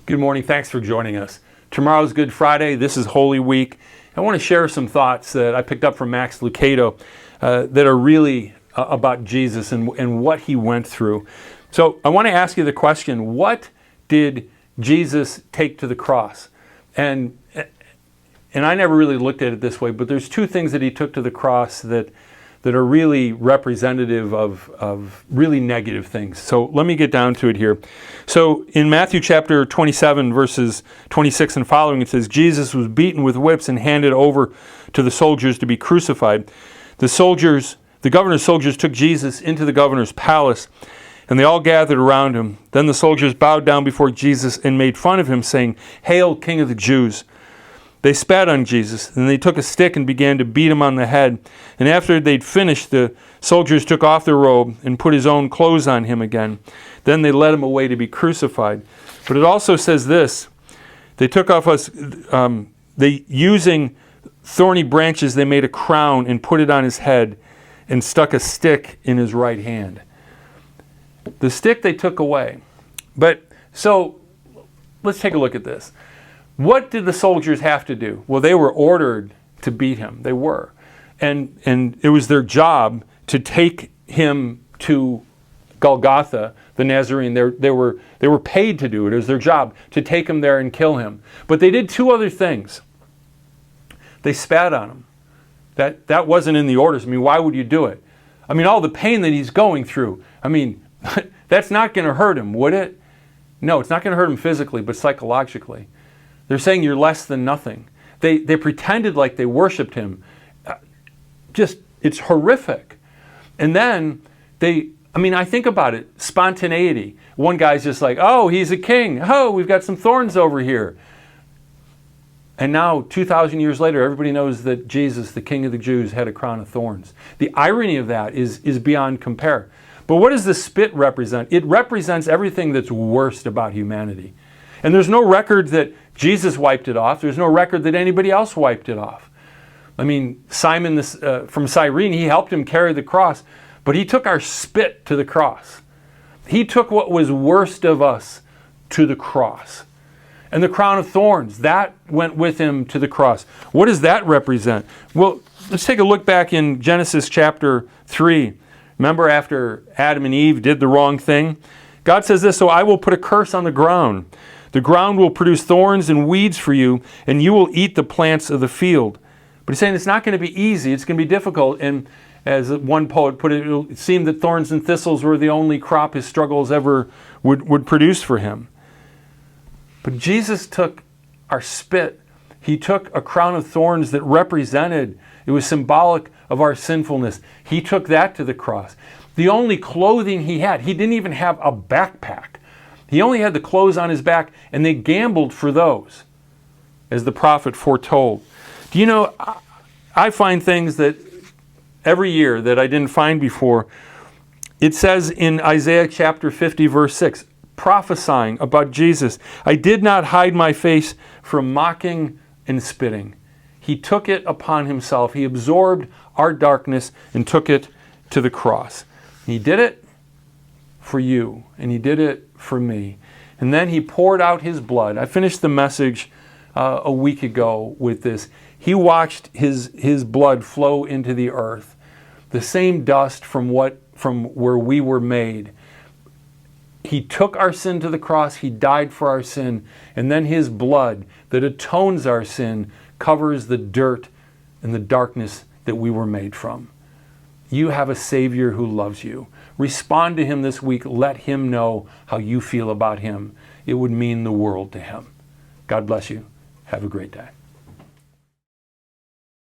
Good morning. Thanks for joining us. Tomorrow's Good Friday. This is Holy Week. I want to share some thoughts that I picked up from Max Lucado that are really about Jesus and what he went through. So I want to ask you the question, what did Jesus take to the cross? And I never really looked at it this way, but there's two things that he took to the cross that are really representative of really negative things. So let me get down to it here. So in Matthew chapter 27, verses 26 and following, it says, Jesus was beaten with whips and handed over to the soldiers to be crucified. The governor's soldiers took Jesus into the governor's palace, and they all gathered around him. Then the soldiers bowed down before Jesus and made fun of him, saying, "Hail, King of the Jews!" They spat on Jesus, and they took a stick and began to beat him on the head. And after they'd finished, the soldiers took off their robe and put his own clothes on him again. Then they led him away to be crucified. But it also says this, they took off us, using thorny branches, they made a crown and put it on his head and stuck a stick in his right hand. The stick they took away. But so let's take a look at this. What did the soldiers have to do? Well, they were ordered to beat him. They were. And it was their job to take him to Golgotha, the Nazarene. They were paid to do it. It was their job to take him there and kill him. But they did two other things. They spat on him. That wasn't in the orders. I mean, why would you do it? I mean, all the pain that he's going through. I mean, that's not going to hurt him, would it? No, it's not going to hurt him physically, but psychologically. They're saying you're less than nothing. They pretended like they worshipped him. It's horrific. And then I think about it, spontaneity. One guy's just like, oh, he's a king. Oh, we've got some thorns over here. And now, 2,000 years later, everybody knows that Jesus, the King of the Jews, had a crown of thorns. The irony of that is beyond compare. But what does the spit represent? It represents everything that's worst about humanity. And there's no record that Jesus wiped it off. There's no record that anybody else wiped it off. I mean, Simon from Cyrene, he helped him carry the cross, but he took our spit to the cross. He took what was worst of us to the cross. And the crown of thorns, that went with him to the cross. What does that represent? Well, let's take a look back in Genesis chapter 3. Remember after Adam and Eve did the wrong thing? God says this, "So I will put a curse on the ground. The ground will produce thorns and weeds for you, and you will eat the plants of the field." But he's saying it's not going to be easy. It's going to be difficult. And as one poet put it seemed that thorns and thistles were the only crop his struggles ever would produce for him. But Jesus took our spit. He took a crown of thorns that represented, it was symbolic of our sinfulness. He took that to the cross. The only clothing he had, he didn't even have a backpack. He only had the clothes on his back, and they gambled for those, as the prophet foretold. Do you know, I find things that every year that I didn't find before. It says in Isaiah chapter 50, verse 6, prophesying about Jesus, "I did not hide my face from mocking and spitting." He took it upon himself. He absorbed our darkness and took it to the cross. He did it for you, and he did it for me. And then he poured out his blood. I finished the message a week ago with this. He watched his blood flow into the earth, the same dust from where we were made. He took our sin to the cross. He died for our sin. And then his blood that atones our sin covers the dirt and the darkness that we were made from. You have a Savior who loves you. Respond to him this week. Let him know how you feel about him. It would mean the world to him. God bless you. Have a great day.